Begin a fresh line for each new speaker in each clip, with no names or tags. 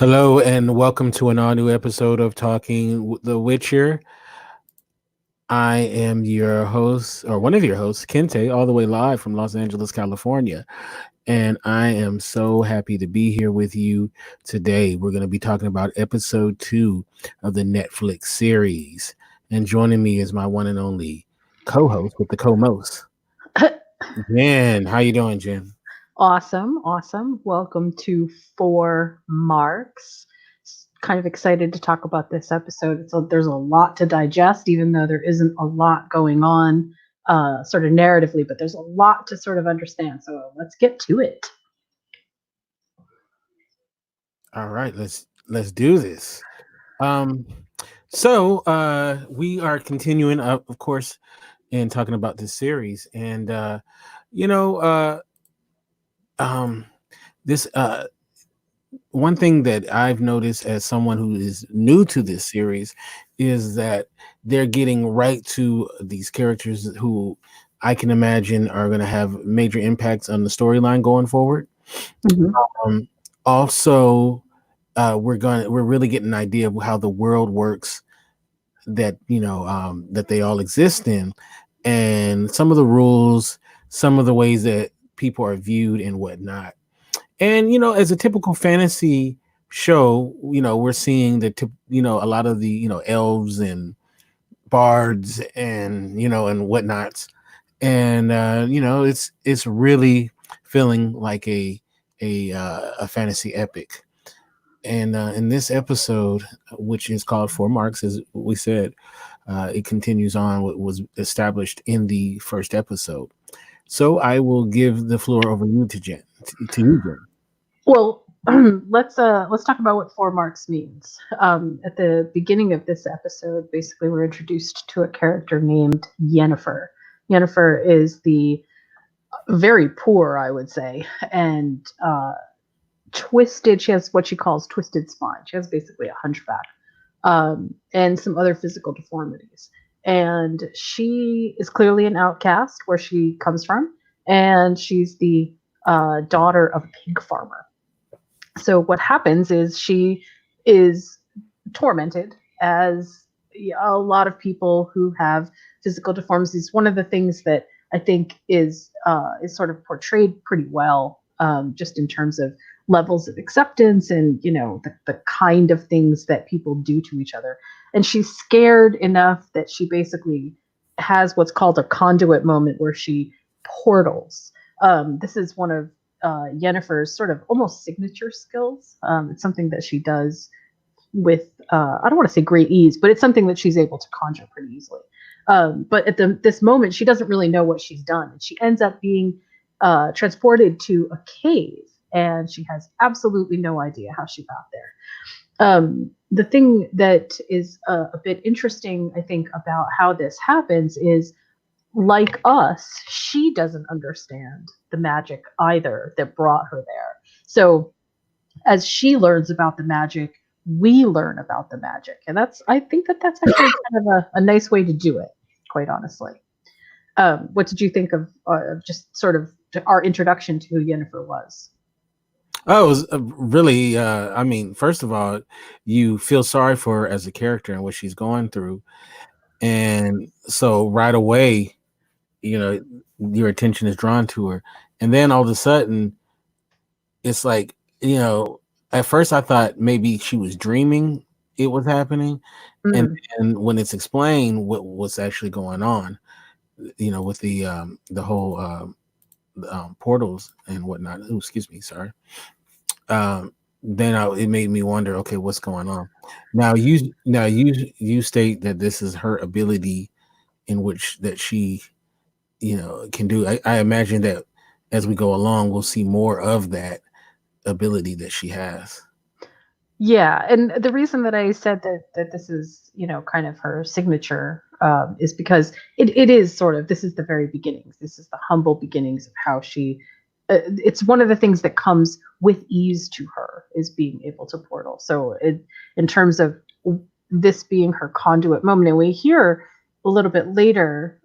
Hello and welcome to an all new episode of Talking the Witcher. I am your host, or one of your hosts, Kinte, all the way live from Los Angeles, California. And I am so happy to be here with you today. We're going to be talking about episode 2 of the Netflix series. And joining me is my one and only co-host with the co-most, Jen. How you doing, Jen?
Awesome. Welcome to Four Marks. Kind of excited to talk about this episode. There's a lot to digest, even though there isn't a lot going on sort of narratively, but there's a lot to sort of understand. So let's get to it.
All right, let's do this. Um, so we are continuing, of course, in talking about this series, and you know, um, this one thing that I've noticed as someone who is new to this series is that they're getting right to these characters who I can imagine are going to have major impacts on the storyline going forward.
Mhm.
Um, Also, we're really getting an idea of how the world works that that they all exist in, and some of the rules, some of the ways that people are viewed and whatnot. And as a typical fantasy show, we're seeing a lot of the elves and bards and and whatnots, and it's really feeling like a fantasy epic. And in this episode, which is called Four Marks, as we said, it continues on what was established in the first episode. So I will give the floor over you to Jen. To you, Jen.
Well, let's talk about what Four Marks means. At the beginning of this episode, basically, we're introduced to a character named Yennefer. Yennefer is the very poor, I would say, and twisted. She has what she calls twisted spine. She has basically a hunchback, and some other physical deformities. And she is clearly an outcast where she comes from, and she's the daughter of a pig farmer. So what happens is she is tormented as a lot of people who have physical deformities. One of the things that I think is sort of portrayed pretty well, just in terms of levels of acceptance and the kind of things that people do to each other. And she's scared enough that she basically has what's called a conduit moment where she portals. This is one of Yennefer's sort of almost signature skills. It's something that she does with I don't want to say great ease, but it's something that she's able to conjure pretty easily. But at this moment, she doesn't really know what she's done. She ends up being transported to a cave, and she has absolutely no idea how she got there. The thing that is a bit interesting, I think, about how this happens is, like us, she doesn't understand the magic either that brought her there. So as she learns about the magic, we learn about the magic, and I think that's actually kind of a nice way to do it, quite honestly. What did you think of just sort of our introduction to who Yennefer was?
Oh, it was really. I mean, first of all, you feel sorry for her as a character and what she's going through, and so right away, you know, your attention is drawn to her, and then all of a sudden, it's like at first I thought maybe she was dreaming it was happening, and
Mm,
then when it's explained what's actually going on, with the whole portals and whatnot. Oh, excuse me, sorry. Then it made me wonder, okay, what's going on? Now you state that this is her ability in which that she can do. I imagine that as we go along, we'll see more of that ability that she has.
yeah, and the reason that I said that this is kind of her signature, is because it is sort of, this is the very beginnings. This is the humble beginnings of how she. It's one of the things that comes with ease to her is being able to portal. So in terms of this being her conduit moment, and we hear a little bit later,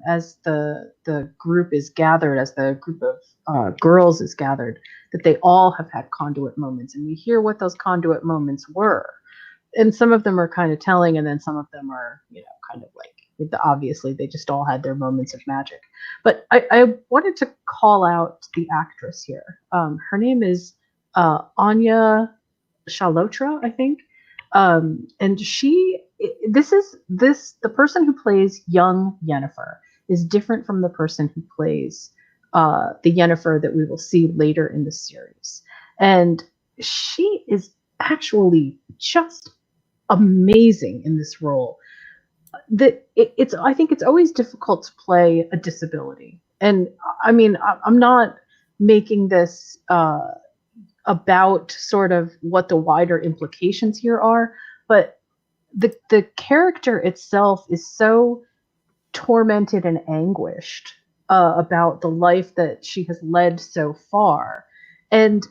as the group is gathered, as the group of girls is gathered, that they all have had conduit moments, and we hear what those conduit moments were. And some of them are kind of telling, and then some of them are, kind of like, obviously they just all had their moments of magic. But I wanted to call out the actress here. Her name is Anya Chalotra, I think. And the person who plays young Yennefer is different from the person who plays the Yennefer that we will see later in the series. And she is actually just amazing in this role. I think it's always difficult to play a disability. And I mean, I'm not making this about sort of what the wider implications here are, but the character itself is so tormented and anguished about the life that she has led so far. And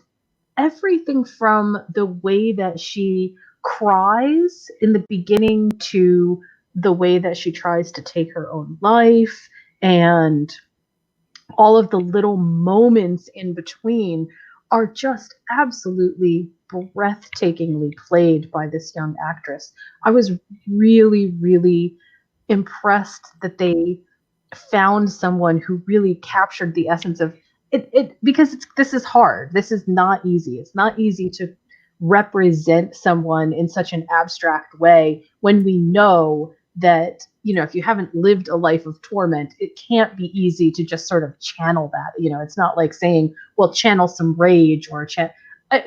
everything from the way that she cries in the beginning to the way that she tries to take her own life, and all of the little moments in between are just absolutely breathtakingly played by this young actress. I was really, really impressed that they found someone who really captured the essence of it, because this is hard. This is not easy. It's not easy to represent someone in such an abstract way when we know that, if you haven't lived a life of torment, it can't be easy to just sort of channel that. It's not like saying, well, channel some rage or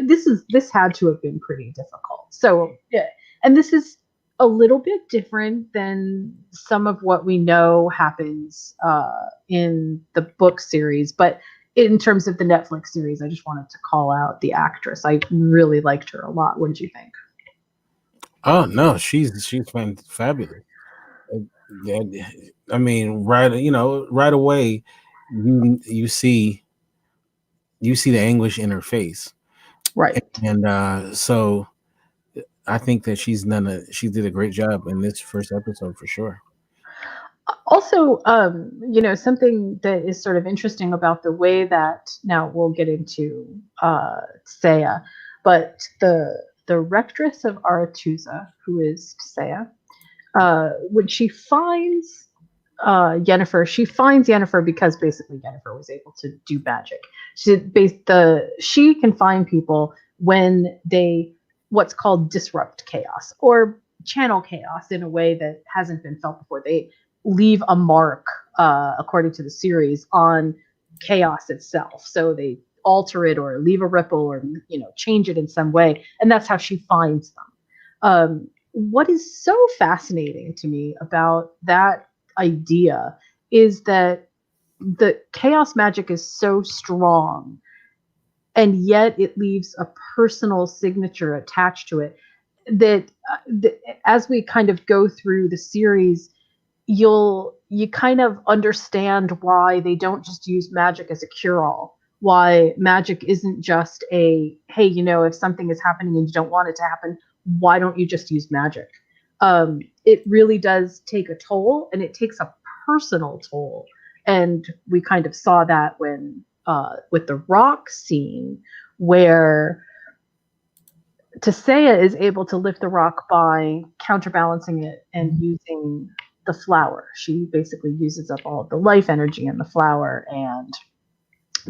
this had to have been pretty difficult. So, yeah. And this is a little bit different than some of what we know happens in the book series. But in terms of the Netflix series, I just wanted to call out the actress. I really liked her a lot. What did you think?
Oh no, she's fabulous. I mean, right away, you see the anguish in her face,
Right.
and so I think that she did a great job in this first episode for sure.
Also, something that is sort of interesting about the way that, now we'll get into Saya, but the rectress of Aretusa, who is Saya, when she finds Yennefer, she finds Yennefer because basically Yennefer was able to do magic. She can find people when they what's called disrupt chaos or channel chaos in a way that hasn't been felt before. They leave a mark, according to the series, on chaos itself. So they alter it or leave a ripple or change it in some way, and that's how she finds them. What is so fascinating to me about that idea is that the chaos magic is so strong, and yet it leaves a personal signature attached to it that, as we kind of go through the series, you kind of understand why they don't just use magic as a cure-all, why magic isn't just a, hey, if something is happening and you don't want it to happen, why don't you just use magic? It really does take a toll, and it takes a personal toll. And we kind of saw that when with the rock scene, where Tisea is able to lift the rock by counterbalancing it and using the flower. She basically uses up all of the life energy in the flower, and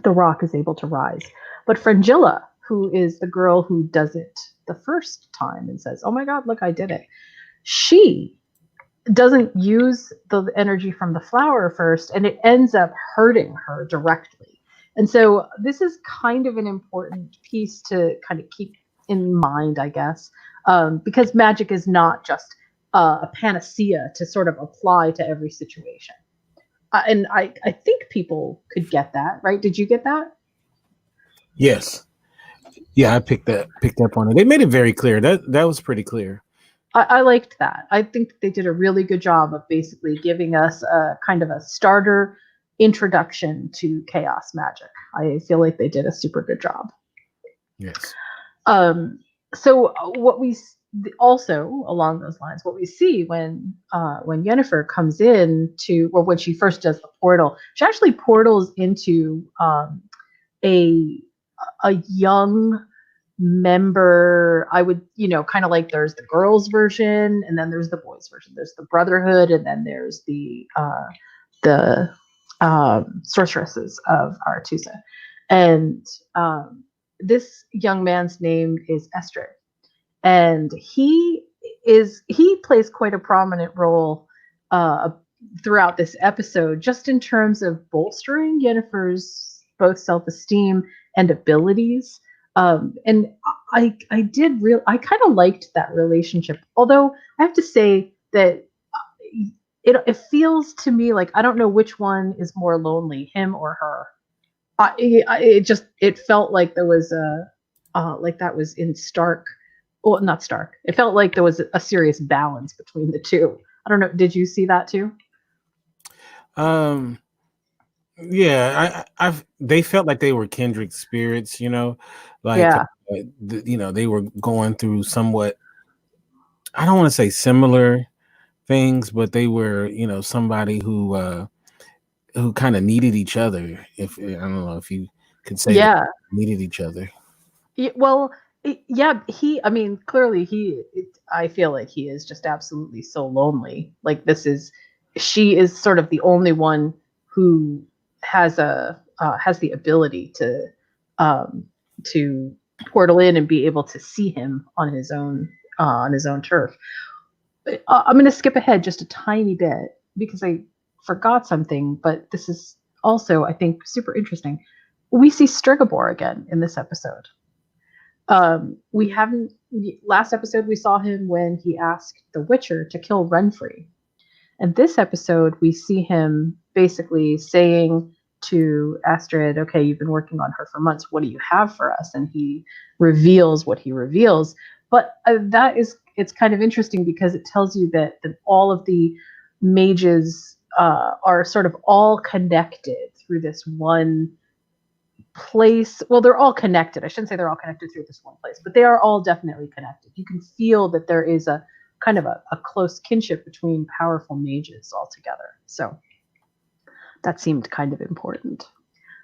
the rock is able to rise. But Frangilla, who is the girl who does it the first time and says, oh my God, look, I did it, she doesn't use the energy from the flower first, and it ends up hurting her directly. And so this is kind of an important piece to kind of keep in mind, I guess, because magic is not just a panacea to sort of apply to every situation. And I think people could get that, right? Did you get that?
Yes. Yeah, I picked up on it. They made it very clear. That was pretty clear.
I liked that. I think they did a really good job of basically giving us a kind of a starter introduction to chaos magic. I feel like they did a super good job.
Yes.
So what we also along those lines, what we see when Yennefer comes in to, or when she first does the portal, she actually portals into a a young member. I would, kind of like, there's the girls version and then there's the boys version. There's the brotherhood and then there's the sorceresses of Aretusa. And this young man's name is Estrid, and he plays quite a prominent role uh, throughout this episode, just in terms of bolstering Yennefer's both self-esteem and abilities. And I kind of liked that relationship, although I have to say that it feels to me like I don't know which one is more lonely, him or her. It felt like there was like that was in stark, well, not stark. It felt like there was a serious balance between the two. I don't know. Did you see that too?
Um, yeah, they felt like they were kindred spirits, like
Yeah.
they were going through somewhat. I don't want to say similar things, but they were, somebody who kind of needed each other. If I don't know if you could say that
Yeah.
needed each other.
Well, yeah. I mean, clearly I feel like he is just absolutely so lonely. Like, she is sort of the only one who has the ability um, to portal in and be able to see him on his own turf. I'm going to skip ahead just a tiny bit because I forgot something, but this is also, I think, super interesting. We see Strigobor again in this episode. We haven't Last episode we saw him when he asked the Witcher to kill Renfrey. And this episode we see him basically saying to Astrid, okay, you've been working on her for months. What do you have for us? And he reveals what he reveals. But it's kind of interesting because it tells you that all of the mages are sort of all connected through this one place. Well, they're all connected. I shouldn't say they're all connected through this one place, but they are all definitely connected. You can feel that there is a kind of a close kinship between powerful mages altogether. So that seemed kind of important.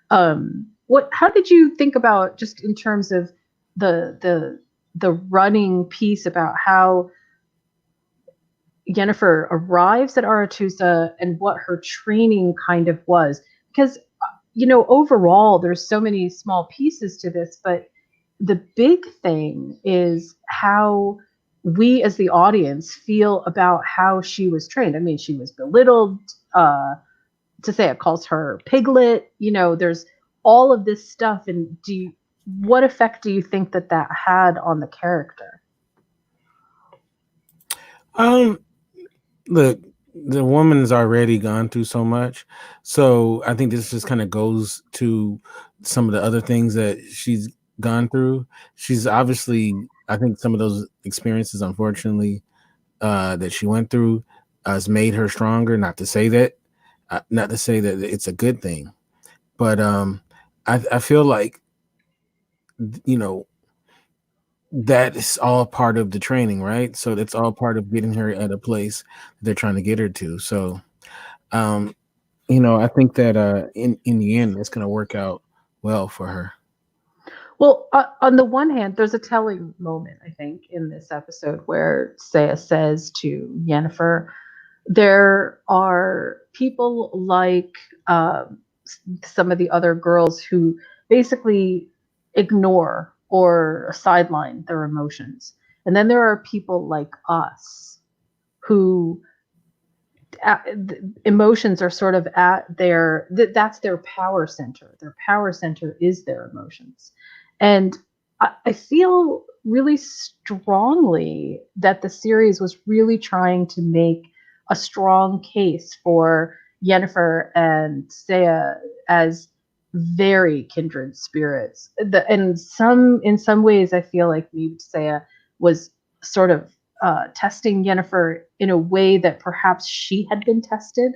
How did you think about, just in terms of the running piece, about how Yennefer arrives at Aretusa and what her training kind of was? Because overall there's so many small pieces to this, but the big thing is how we as the audience feel about how she was trained. I mean, she was belittled. Tissaia calls her piglet. There's all of this stuff. And what effect do you think that had on the character?
Look, the woman's already gone through so much, so I think this just kind of goes to some of the other things that she's gone through. She's obviously, I think some of those experiences, unfortunately, that she went through has made her stronger. Not to say that it's a good thing, but I feel like, you know that is all part of the training, right? So that's all part of getting her at a place they're trying to get her to. So, um, I think that in the end, it's going to work out well for her.
Well, on the one hand, there's a telling moment, I think, in this episode where Saya says to Yennefer, there are people like some of the other girls who basically ignore or sideline their emotions. And then there are people like us who emotions are sort of at that's their power center. Their power center is their emotions. And I feel really strongly that the series was really trying to make a strong case for Yennefer and Saya as very kindred spirits. In some ways, I feel like maybe Saya was sort of testing Yennefer in a way that perhaps she had been tested.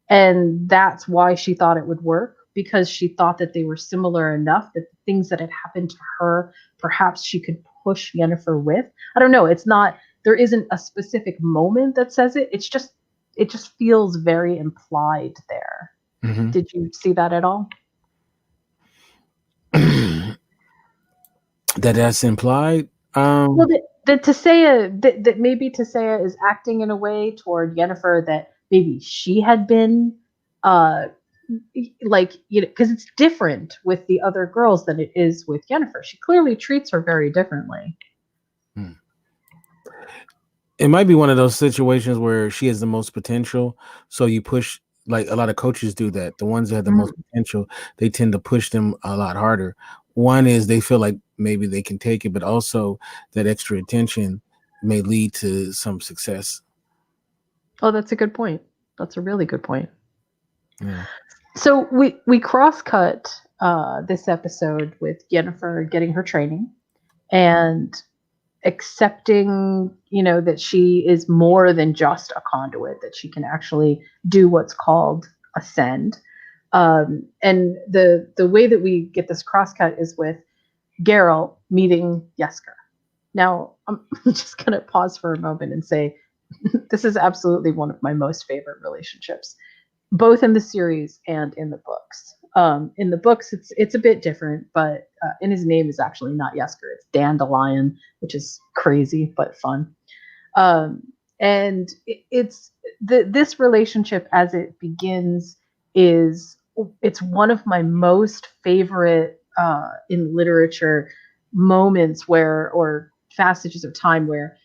And that's why she thought it would work, because she thought that they were similar enough that the things that had happened to her, perhaps she could push Yennefer with. I don't know. It's not. There isn't a specific moment that says it. It just feels very implied there.
Mm-hmm.
Did you see that at all?
That's implied.
Well, that Tissaia, that maybe Tissaia is acting in a way toward Yennefer that maybe she had been, like, you know, because it's different with the other girls than it is with Yennefer. She clearly treats her very differently.
It might be one of those situations where she has the most potential, so you push, like a lot of coaches do that. The ones that have the most potential, they tend to push them a lot harder. One is they feel like maybe they can take it, but also that extra attention may lead to some success.
Oh, that's a good point. That's a really good point.
Yeah.
So we cross-cut this episode with Yennefer getting her training and accepting, you know, that she is more than just a conduit, that she can actually do what's called ascend. And the way that we get this crosscut is with Geralt meeting Yesker. Now, I'm just going to pause for a moment and say this is absolutely one of my most favorite relationships, both in the series and in the books. In the books, it's a bit different, but and his name is actually not Yesker; it's Dandelion, which is crazy but fun. And it's this relationship as it begins is it's one of my most favorite in literature moments where or passages of time where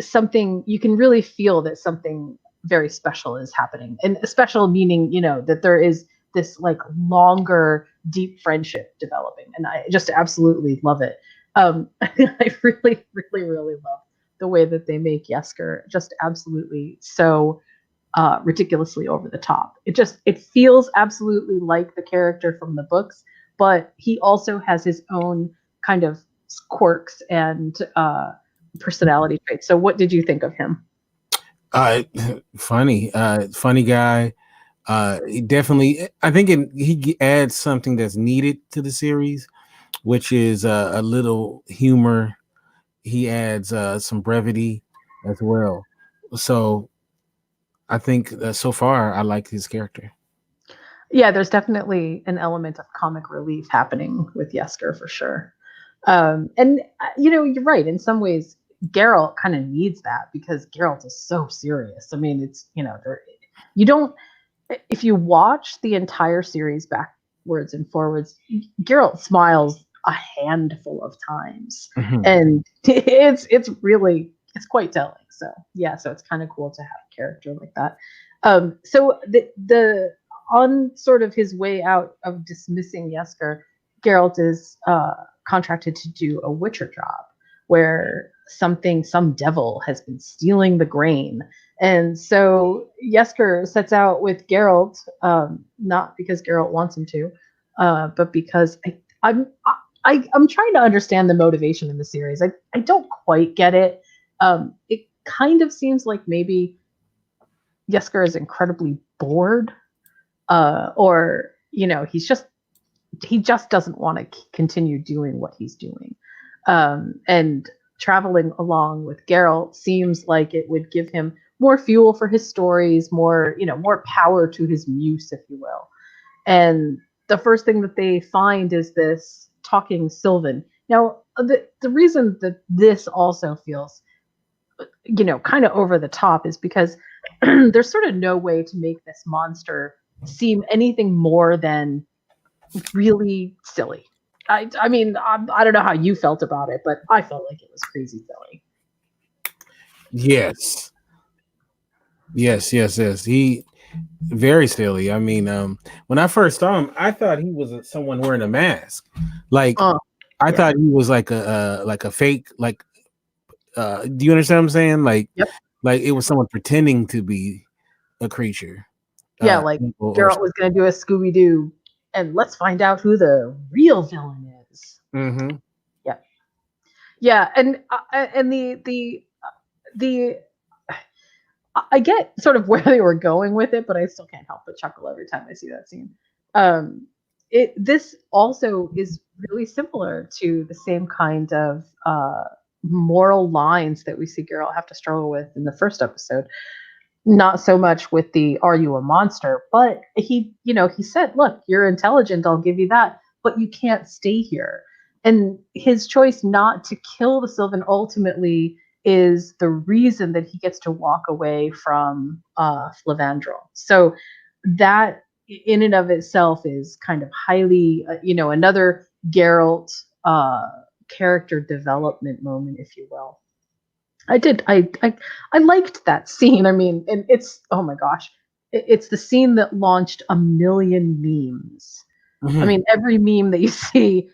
something you can really feel that something very special is happening, and special meaning, you know, that there is this like longer deep friendship developing, and I just absolutely love it. I really love the way that they make Yesker just absolutely so ridiculously over the top. It feels absolutely like the character from the books, but he also has his own kind of quirks and personality traits. So what did you think of him?
Funny guy. He definitely, I think he adds something that's needed to the series, which is a little humor. He adds some brevity as well. So I think so far I like his character.
Yeah, there's definitely an element of comic relief happening with Yesker for sure. And you know, you're right. In some ways, Geralt kind of needs that because Geralt is so serious. I mean, it's, you know, you don't, if you watch the entire series backwards and forwards, Geralt smiles a handful of times,
Mhm.
and it's quite telling. So yeah, so it's kind of cool to have a character like that. So the on sort of his way out of dismissing Yesker, Geralt is contracted to do a Witcher job where some devil has been stealing the grain. And so Yesker sets out with Geralt, not because Geralt wants him to, but because I'm trying to understand the motivation in the series. I don't quite get it. It kind of seems like maybe Yesker is incredibly bored, or you know, he just doesn't want to continue doing what he's doing, and traveling along with Geralt seems like it would give him more fuel for his stories, more, you know, more power to his muse, if you will. And the first thing that they find is this talking Sylvan. Now, the reason that this also feels, you know, kind of over the top is because there's sort of no way to make this monster seem anything more than really silly. I mean, I don't know how you felt about it, but I felt like it was crazy silly.
Yes. He very silly. I mean, when I first saw him, I thought he was someone wearing a mask. Like I
Yeah.
thought he was like a fake. Like, do you understand what I'm saying?
Yep.
Like it was someone pretending to be a creature.
Yeah, like Geralt was going to do a Scooby Doo, and let's find out who the real villain is.
Mm-hmm.
Yeah, yeah, and the I get sort of where they were going with it, but I still can't help but chuckle every time I see that scene. Um, this also is really similar to the same kind of moral lines that we see Geralt have to struggle with in the first episode. Not so much with the "Are you a monster?" but he said, "Look, you're intelligent. I'll give you that, but you can't stay here." And his choice not to kill the Sylvan ultimately is the reason that he gets to walk away from Flavandrel. So that in and of itself is kind of highly, another Geralt character development moment, if you will. I liked that scene. I mean, and it's, oh my gosh, it's the scene that launched a million memes. I mean, every meme that you see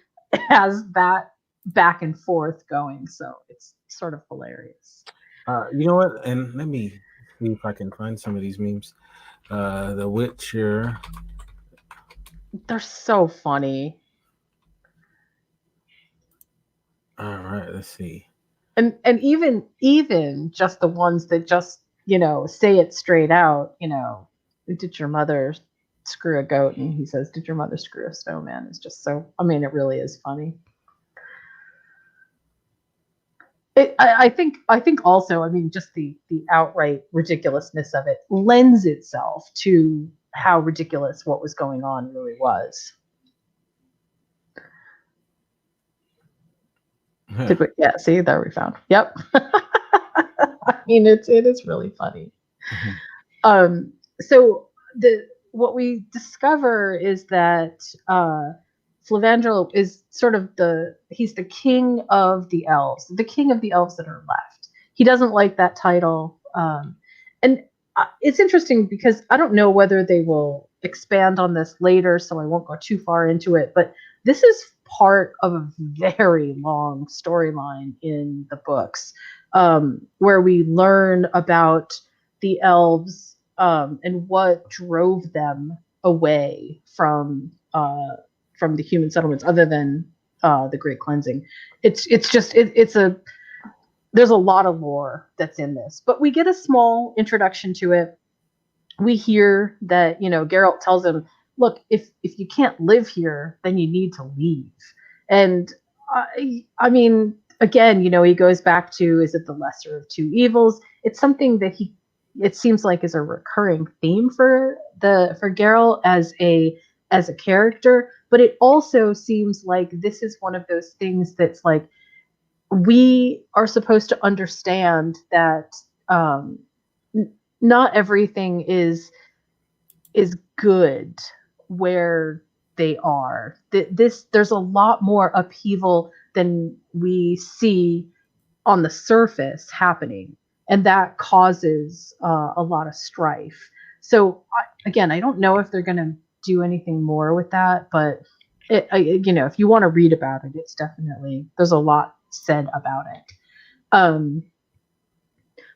has that back and forth going, so it's sort of hilarious.
You know what? And let me see if I can find some of these memes. The Witcher.
They're so funny.
All right, let's see.
And even just the ones that just, say it straight out, did your mother screw a goat? And he says, did your mother screw a snowman? It's just so, I mean, it really is funny. I think also, I mean, just the outright ridiculousness of it lends itself to how ridiculous what was going on really was. Did we, yeah, see, there we found. Yep. I mean, it is really funny. So what we discover is that Flavandrel is sort of he's the king of the elves that are left. He doesn't like that title. And it's interesting because I don't know whether they will expand on this later, so I won't go too far into it, but this is part of a very long storyline in the books, where we learn about the elves and what drove them away from the human settlements, other than the Great Cleansing. There's a lot of lore that's in this, but we get a small introduction to it. We hear that, Geralt tells him, look, if you can't live here, then you need to leave. And I mean, again, he goes back to, is it the lesser of two evils? It's something that it seems like is a recurring theme for Geralt as a character, but it also seems like this is one of those things that's like, we are supposed to understand that not everything is good where they are. There's a lot more upheaval than we see on the surface happening, and that causes a lot of strife. So again, I don't know if they're going to do anything more with that, but if you want to read about it, it's definitely, there's a lot said about it.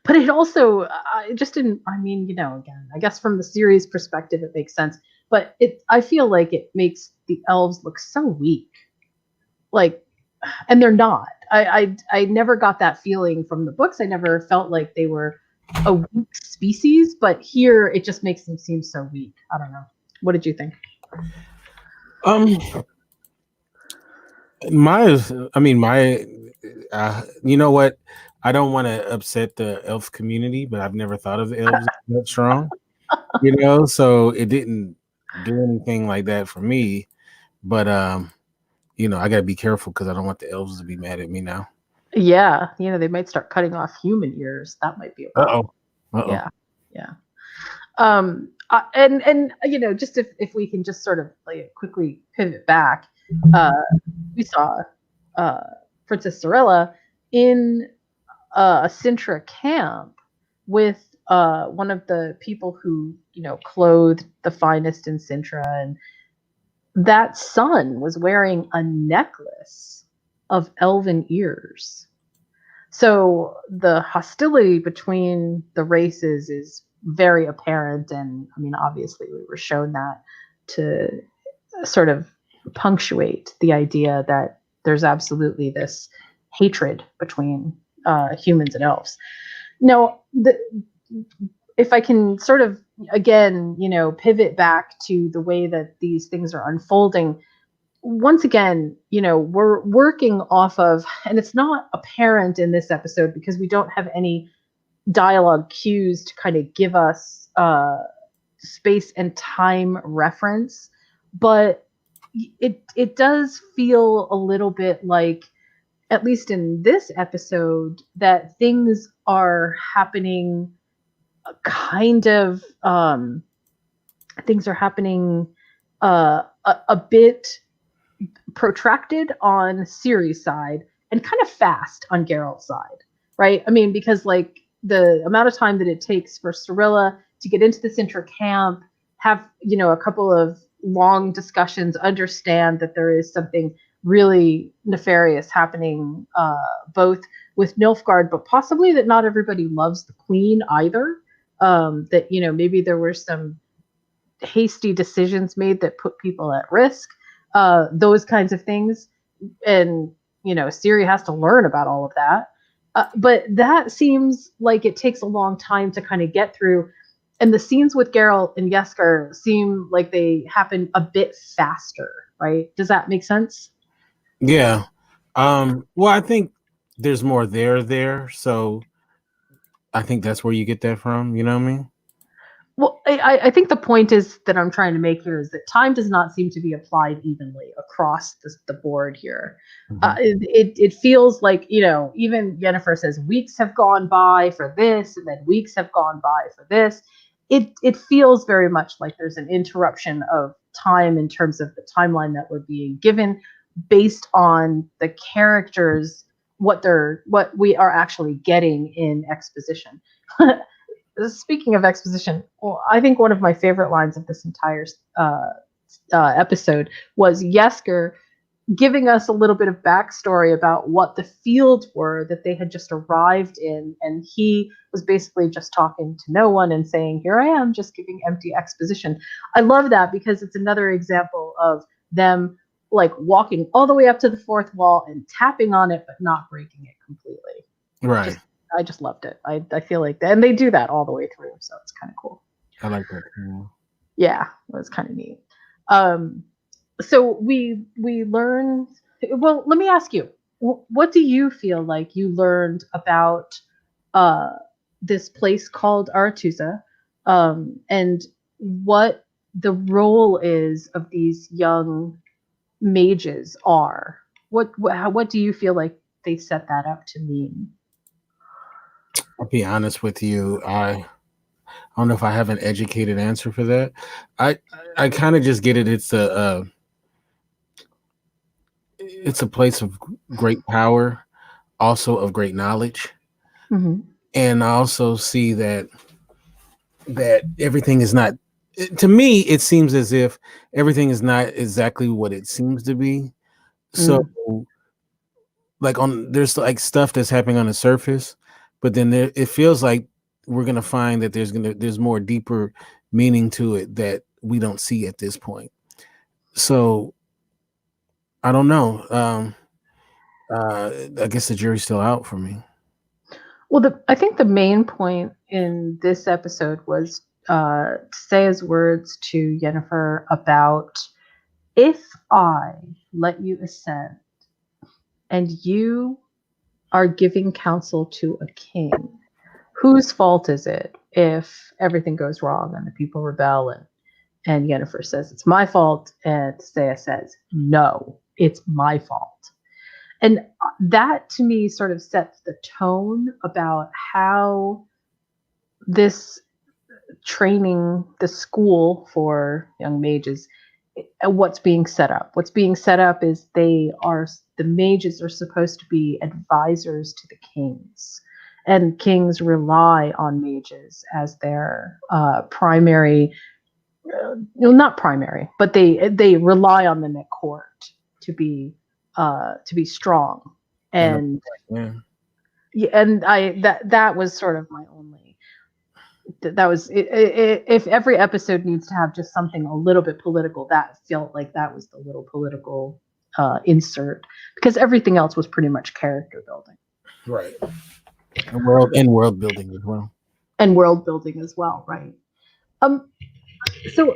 But it also, just didn't, I mean, again, I guess from the series perspective, it makes sense. But I feel like it makes the elves look so weak. Like, and they're not. I never got that feeling from the books. I never felt like they were a weak species. But here, it just makes them seem so weak. I don't know. What did you think?
You know what? I don't want to upset the elf community, but I've never thought of the elves that strong, so it didn't do anything like that for me. But, I got to be careful because I don't want the elves to be mad at me now.
Yeah. They might start cutting off human ears. That might be a problem.
Uh-oh.
Yeah. And just if we can just sort of like quickly pivot back, we saw Princess Cirilla in a Sintra camp with one of the people who clothed the finest in Sintra, and that son was wearing a necklace of elven ears. So the hostility between the races is very apparent, and I mean, obviously we were shown that to sort of punctuate the idea that there's absolutely this hatred between humans and elves. Now, if I can sort of again, pivot back to the way that these things are unfolding, once again, we're working off of, and it's not apparent in this episode because we don't have any dialogue cues to kind of give us space and time reference, but it does feel a little bit like, at least in this episode, that things are happening kind of things are happening a bit protracted on Ciri's side and kind of fast on Geralt's side, right? I mean, because like the amount of time that it takes for Cirilla to get into the Sintra camp, have a couple of long discussions, understand that there is something really nefarious happening, both with Nilfgaard, but possibly that not everybody loves the Queen either. That maybe there were some hasty decisions made that put people at risk, those kinds of things, and Ciri has to learn about all of that. But that seems like it takes a long time to kind of get through. And the scenes with Geralt and Yennefer seem like they happen a bit faster, right? Does that make sense?
Yeah. Well, I think there's more there. So I think that's where you get that from. You know what I mean?
Well, I think the point is that I'm trying to make here is that time does not seem to be applied evenly across the board here.
Mhm.
It feels like, even Yennefer says weeks have gone by for this, and then weeks have gone by for this. It feels very much like there's an interruption of time in terms of the timeline that we're being given based on the characters, what we are actually getting in exposition. Speaking of exposition, well, I think one of my favorite lines of this entire episode was Yennefer giving us a little bit of backstory about what the fields were that they had just arrived in, and he was basically just talking to no one and saying, "Here I am, just giving empty exposition." I love that because it's another example of them like walking all the way up to the fourth wall and tapping on it, but not breaking it completely.
Right.
I just loved it. I feel like that, and they do that all the way through, so it's kind of cool.
I like that too.
Yeah, it was kind of neat. So we learned. Well, let me ask you, what do you feel like you learned about this place called Aretuza, and what the role is of these young mages are? What do you feel like they set that up to mean?
I'll be honest with you. I don't know if I have an educated answer for that. I kind of just get it. It's a place of great power, also of great knowledge,
Mm-hmm.
and I also see that everything is not. To me, it seems as if everything is not exactly what it seems to be. So, like there's like stuff that's happening on the surface, but then it feels like we're gonna find that there's more deeper meaning to it that we don't see at this point. So I don't know. I guess the jury's still out for me.
Well, I think the main point in this episode was to say his words to Yennefer about, if I let you ascend and you are giving counsel to a king, whose fault is it if everything goes wrong and the people rebel, and Yennefer says it's my fault, and Saya says no, it's my fault. And that to me sort of sets the tone about how this training, the school for young mages, what's being set up. What's being set up is the mages are supposed to be advisors to the kings, and kings rely on mages as their primary, not primary, but they rely on them at court to be strong. And that was sort of my only. That was if every episode needs to have just something a little bit political, that felt like that was the little political insert, because everything else was pretty much character building.
Right. And world building as well.
and world building as well, right? Um, so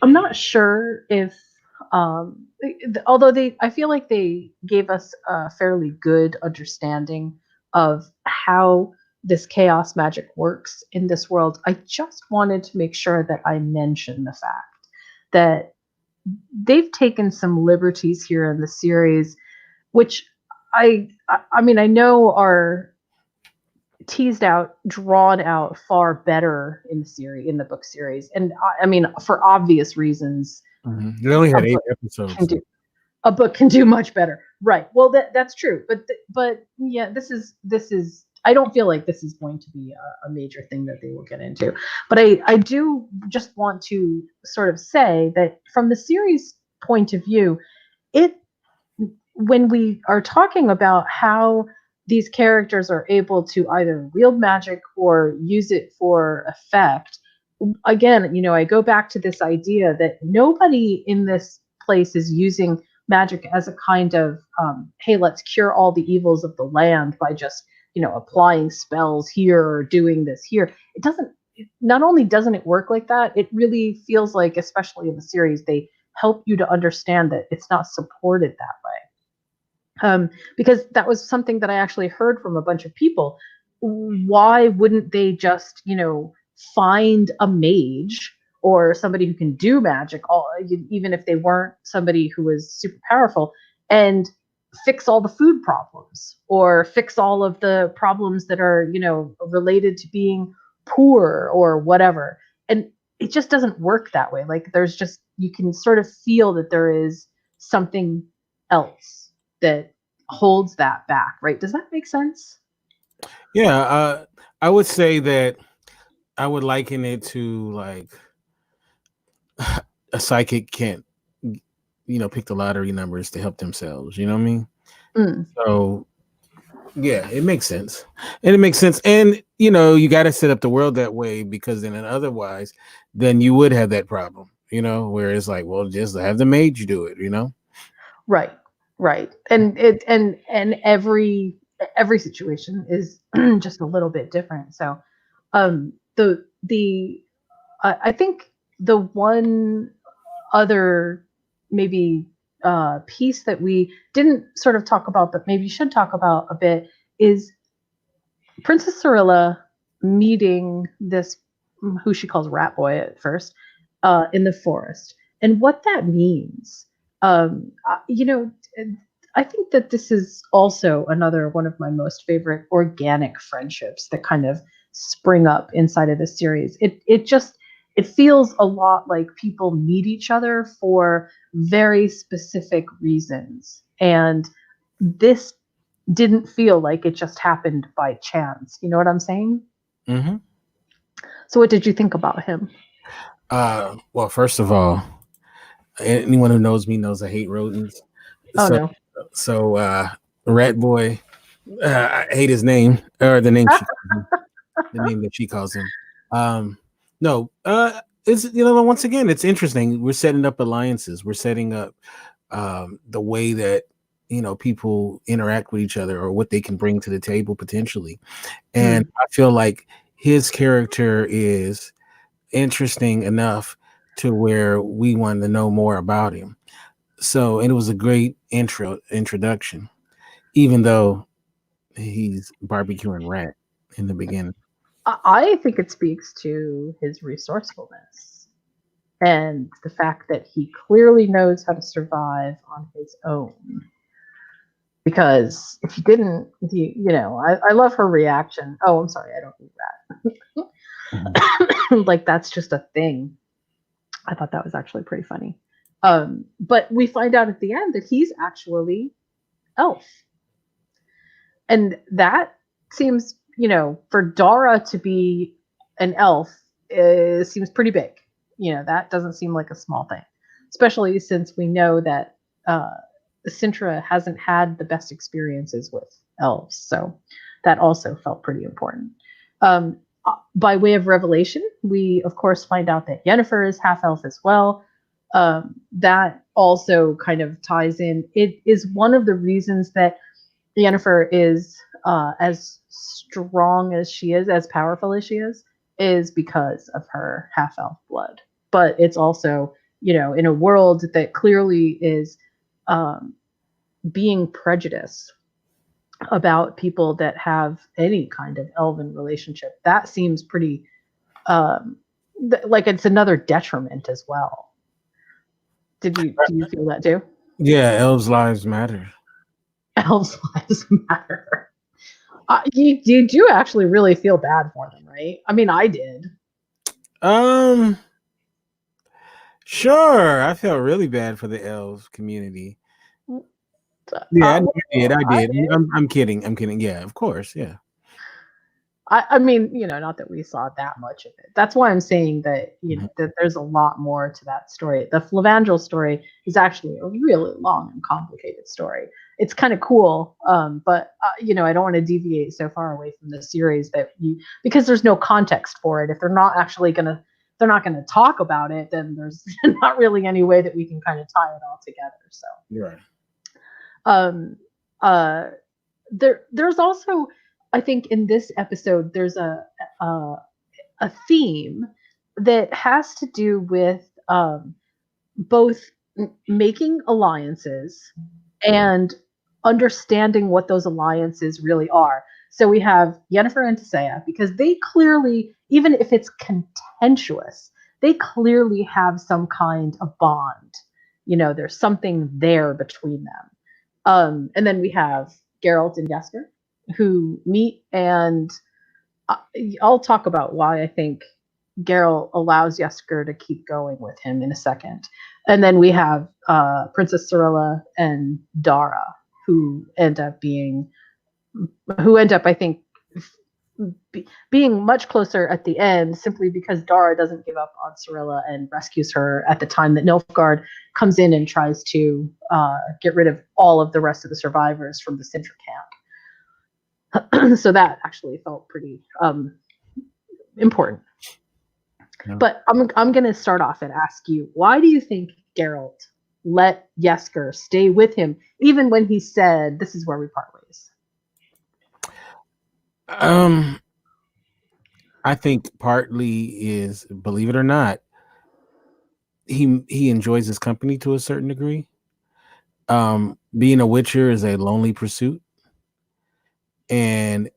I'm not sure if, although I feel like they gave us a fairly good understanding of how this chaos magic works in this world. I just wanted to make sure that I mention the fact that they've taken some liberties here in the series, which I mean, I know are teased out, drawn out far better in the series, in the book series, and I mean, for obvious reasons,
They only
a
had 8
book can
episodes.
do a book can do much better, right? Well, that's true, but yeah, this is. I don't feel like this is going to be a major thing that they will get into, but I do just want to sort of say that from the series point of view, it when we are talking about how these characters are able to either wield magic or use it for effect, again, I go back to this idea that nobody in this place is using magic as a kind of, hey, let's cure all the evils of the land by just, applying spells here or doing this here. It doesn't, not only doesn't it work like that, it really feels like, especially in the series, they help you to understand that it's not supported that way. Because that was something that I actually heard from a bunch of people. Why wouldn't they just, find a mage or somebody who can do magic, even if they weren't somebody who was super powerful, and fix all the food problems or fix all of the problems that are, related to being poor or whatever? And it just doesn't work that way. Like, there's just, you can sort of feel that there is something else that holds that back, right? Does that make sense?
Yeah, I would say that I would liken it to like a psychic can't, pick the lottery numbers to help themselves. You know what I mean?
Mm.
So yeah, it makes sense, and it makes sense, and you got to set up the world that way, because then otherwise, then you would have that problem. Where it's like, well, just have the mage do it.
Right, right. And every situation is just a little bit different. So, the I think the one other maybe piece that we didn't sort of talk about, but maybe should talk about a bit, is Princess Cirilla meeting this, who she calls Ratboy at first, in the forest, and what that means. I think that this is also another one of my most favorite organic friendships that kind of spring up inside of the series. It feels a lot like people meet each other for very specific reasons, and this didn't feel like it just happened by chance. You know what I'm saying?
Mm-hmm.
So what did you think about him?
Well, first of all, anyone who knows me knows I hate rodents.
Oh
So,
no.
so Ratboy, I hate his name, or the name she calls him, the name that she calls him. No, it's once again, it's interesting. We're setting up alliances. We're setting up the way that people interact with each other, or what they can bring to the table potentially. And I feel like his character is interesting enough to where we wanted to know more about him. So, and it was a great introduction, even though he's barbecuing rat in the beginning.
I think it speaks to his resourcefulness and the fact that he clearly knows how to survive on his own. Because if he didn't, I love her reaction. Oh, I'm sorry, I don't need that. Like, that's just a thing. I thought that was actually pretty funny. But we find out at the end that he's actually elf. And that seems, for Dara to be an elf, seems pretty big. That doesn't seem like a small thing, especially since we know that Sintra hasn't had the best experiences with elves. So that also felt pretty important. By way of revelation, we of course find out that Yennefer is half elf as well. That also kind of ties in. It is one of the reasons that Yennefer is as strong as she is, as powerful as she is, is because of her half-elf blood. But it's also, in a world that clearly is being prejudiced about people that have any kind of elven relationship. That seems pretty like it's another detriment as well. Do you feel that too?
Yeah, elves' lives matter.
Elves' lives matter. You do actually really feel bad for them, right? I mean, I did.
Sure. I felt really bad for the elves community. Yeah, I did. I'm kidding. I'm kidding. Yeah, of course. Yeah.
I mean, not that we saw that much of it. That's why I'm saying that, that there's a lot more to that story. The Flavandrel story is actually a really long and complicated story. It's kind of cool, but I don't want to deviate so far away from the series because there's no context for it. If they're not going to talk about it, then there's not really any way that we can kind of tie it all together. So,
right.
There's also, I think, in this episode, there's a theme that has to do with both making alliances and understanding what those alliances really are. So we have Yennefer and Tissaia, because they clearly, even if it's contentious, they clearly have some kind of bond. There's something there between them. And then we have Geralt and Yennefer, who meet, and I'll talk about why I think Geralt allows Yennefer to keep going with him in a second. And then we have Princess Cirilla and Dara, who end up, I think, being much closer at the end, simply because Dara doesn't give up on Cirilla and rescues her at the time that Nilfgaard comes in and tries to get rid of all of the rest of the survivors from the Sintra camp. So that actually felt pretty important. Yeah. But I'm going to start off and ask you, why do you think Geralt let Yennefer stay with him, even when he said, "This is where we part ways"?
I think partly is, believe it or not, he enjoys his company to a certain degree. Being a witcher is a lonely pursuit, and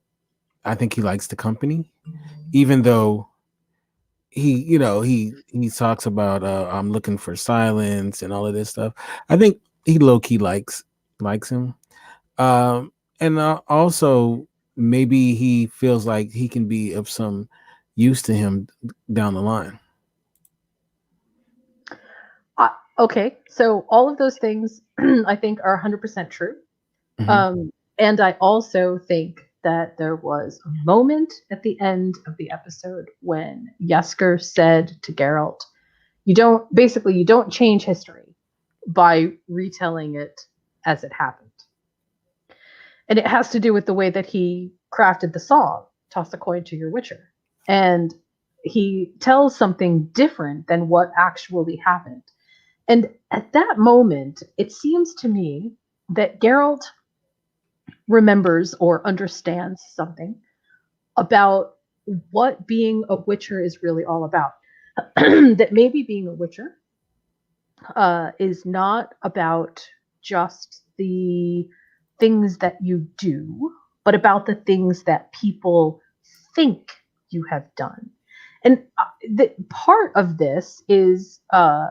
I think he likes the company, even though he talks about I'm looking for silence and all of this stuff. I think he low-key likes him, and also maybe he feels like he can be of some use to him down the line.
Okay, so all of those things I think are 100% true. Mm-hmm. And I also think that there was a moment at the end of the episode when Yennefer said to Geralt, you don't change history by retelling it as it happened. And it has to do with the way that he crafted the song, Toss a Coin to Your Witcher. And he tells something different than what actually happened. And at that moment, it seems to me that Geralt remembers or understands something about what being a witcher is really all about. That maybe being a witcher is not about just the things that you do, but about the things that people think you have done. And the part of this is a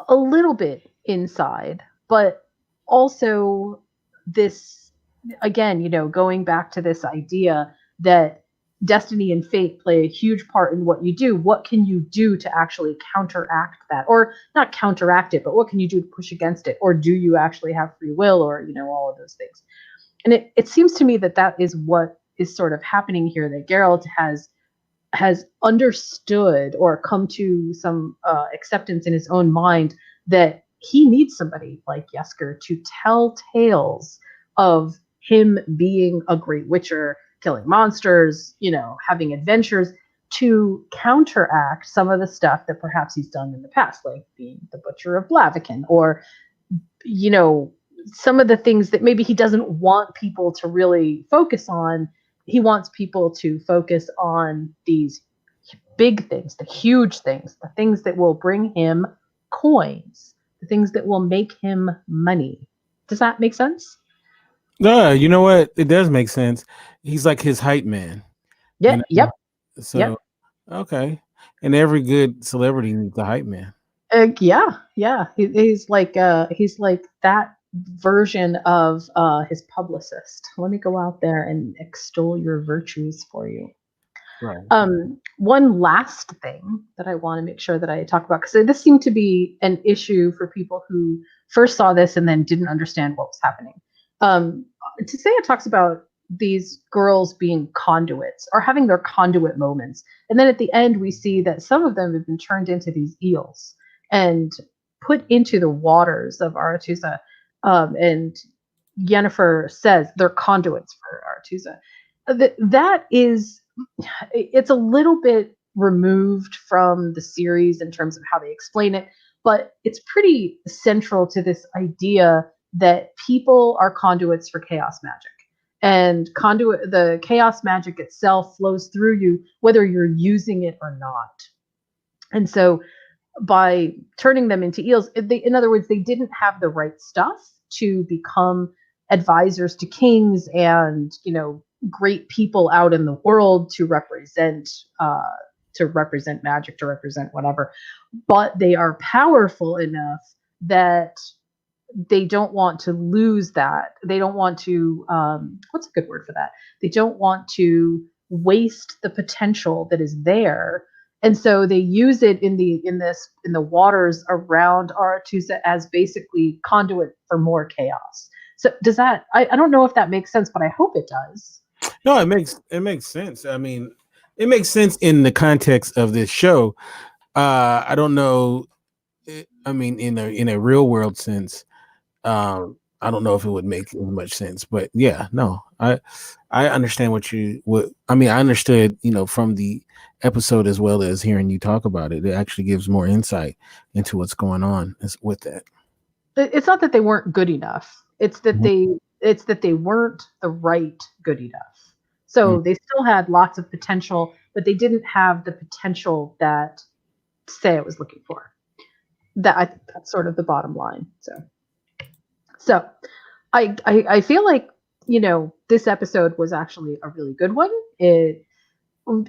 little bit inside, but also this, again, going back to this idea that destiny and fate play a huge part in what you do. What can you do to actually counteract that? Or not counteract it, but what can you do to push against it? Or do you actually have free will, or, all of those things? And it seems to me that is what is sort of happening here, that Geralt has understood or come to some acceptance in his own mind that he needs somebody like Yennefer to tell tales of him being a great witcher, killing monsters, having adventures, to counteract some of the stuff that perhaps he's done in the past, like being the Butcher of Blaviken, or, some of the things that maybe he doesn't want people to really focus on. he wants people to focus on these big things, the huge things, the things that will bring him coins, the things that will make him money. Does that make sense?
You know what? It does make sense. He's like his hype man, you
Yeah.
know.
Yep.
So
Yep.
okay, and every good celebrity needs a hype man.
Yeah. Yeah. He's like that version of his publicist. Let me go out there and extol your virtues for you.
Right.
One last thing that I want to make sure that I talk about, because this seemed to be an issue for people who first saw this and then didn't understand what was happening. Tisea talks about these girls being conduits or having their conduit moments. And then at the end, we see that some of them have been turned into these eels and put into the waters of Aretusa. And Yennefer says they're conduits for Aretusa. That is, it's a little bit removed from the series in terms of how they explain it, but it's pretty central to this idea that people are conduits for chaos magic. And the chaos magic itself flows through you whether you're using it or not. And so by turning them into eels, in other words, they didn't have the right stuff to become advisors to kings and great people out in the world to represent magic, to represent whatever. But they are powerful enough that they don't want to lose that. They don't want to what's a good word for that? They don't want to waste the potential that is there. And so they use it in the waters around Aretusa as basically conduit for more chaos. So does that I don't know if that makes sense, but I hope it does.
No, it makes sense. I mean, it makes sense in the context of this show. I don't know. I mean, in a real world sense, I don't know if it would make much sense, but yeah, no, I understand I mean, I understood, from the episode as well as hearing you talk about it. It actually gives more insight into what's going on with that.
It's not that they weren't good enough. It's that
Mhm.
they weren't the right good enough. So they still had lots of potential, but they didn't have the potential that Saya was looking for. That's sort of the bottom line. So I feel like this episode was actually a really good one. It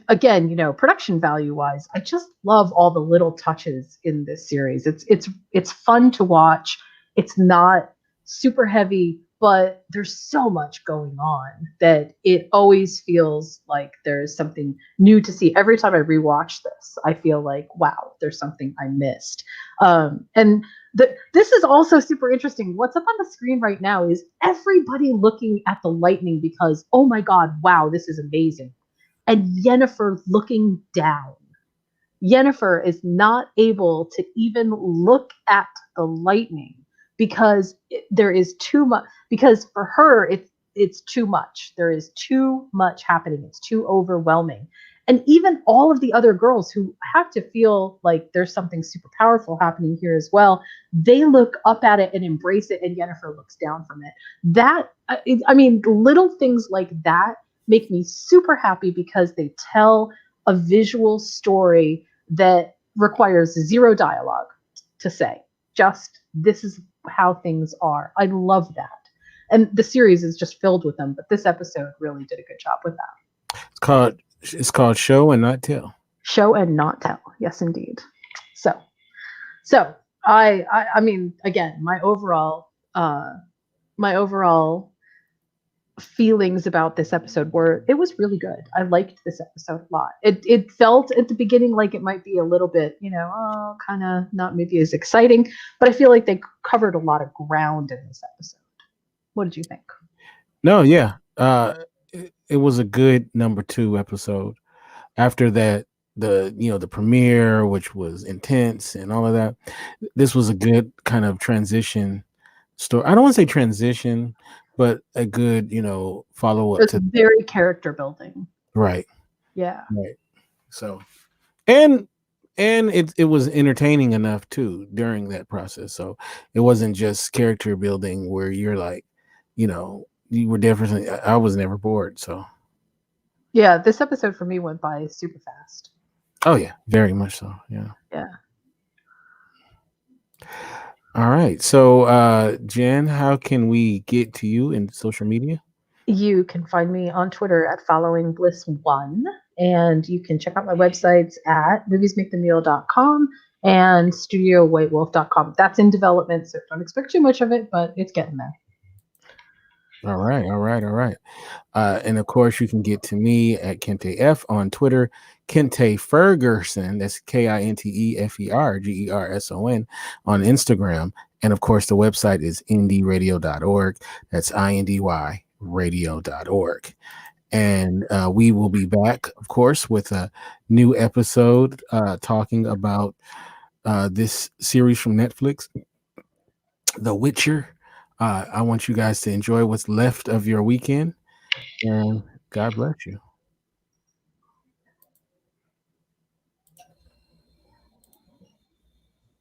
again, production value wise, I just love all the little touches in this series. It's fun to watch. It's not super heavy, but there's so much going on that it always feels like there's something new to see. Every time I rewatch this, I feel like, wow, there's something I missed. And this is also super interesting. What's up on the screen right now is everybody looking at the lightning because, oh my God, wow, this is amazing, and Yennefer looking down. Yennefer is not able to even look at the lightning because there is too much. Because for her, it's too much. There is too much happening. It's too overwhelming. And even all of the other girls who have to feel like there's something super powerful happening here as well, they look up at it and embrace it, and Yennefer looks down from it. I mean, little things like that make me super happy because they tell a visual story that requires zero dialogue to say. Just this is how things are. I love that. And the series is just filled with them, but this episode really did a good job with that.
It's called Show and Not Tell.
Show and not tell. Yes, indeed. So I mean, again, my overall feelings about this episode were it was really good. I liked this episode a lot. It felt at the beginning like it might be a little bit, kind of not maybe as exciting, but I feel like they covered a lot of ground in this episode. What did you think?
No, yeah. It was a good number 2 episode. After that, the premiere, which was intense and all of that, this was a good kind of transition story. I don't want to say transition, but a good, follow
It
up
was
to
very character building.
right.
Yeah.
Right. So and it was entertaining enough too during that process. So it wasn't just character building where you're like, you were definitely I was never bored. So
Yeah, this episode for me went by super fast.
Oh yeah, very much so. Yeah.
Yeah.
All right. So, Jen, how can we get to you in social media?
You can find me on Twitter at following bliss1, and you can check out my websites at moviesmakethemeal.com and studiowhitewolf.com. That's in development, so don't expect too much of it, but it's getting there.
All right. And of course, you can get to me at Kinte F on Twitter, Kinte Ferguson, that's KinteFergerson on Instagram. And of course, the website is indyradio.org. That's INDY radio.org. And we will be back, of course, with a new episode talking about this series from Netflix, The Witcher. I want you guys to enjoy what's left of your weekend, and God bless you.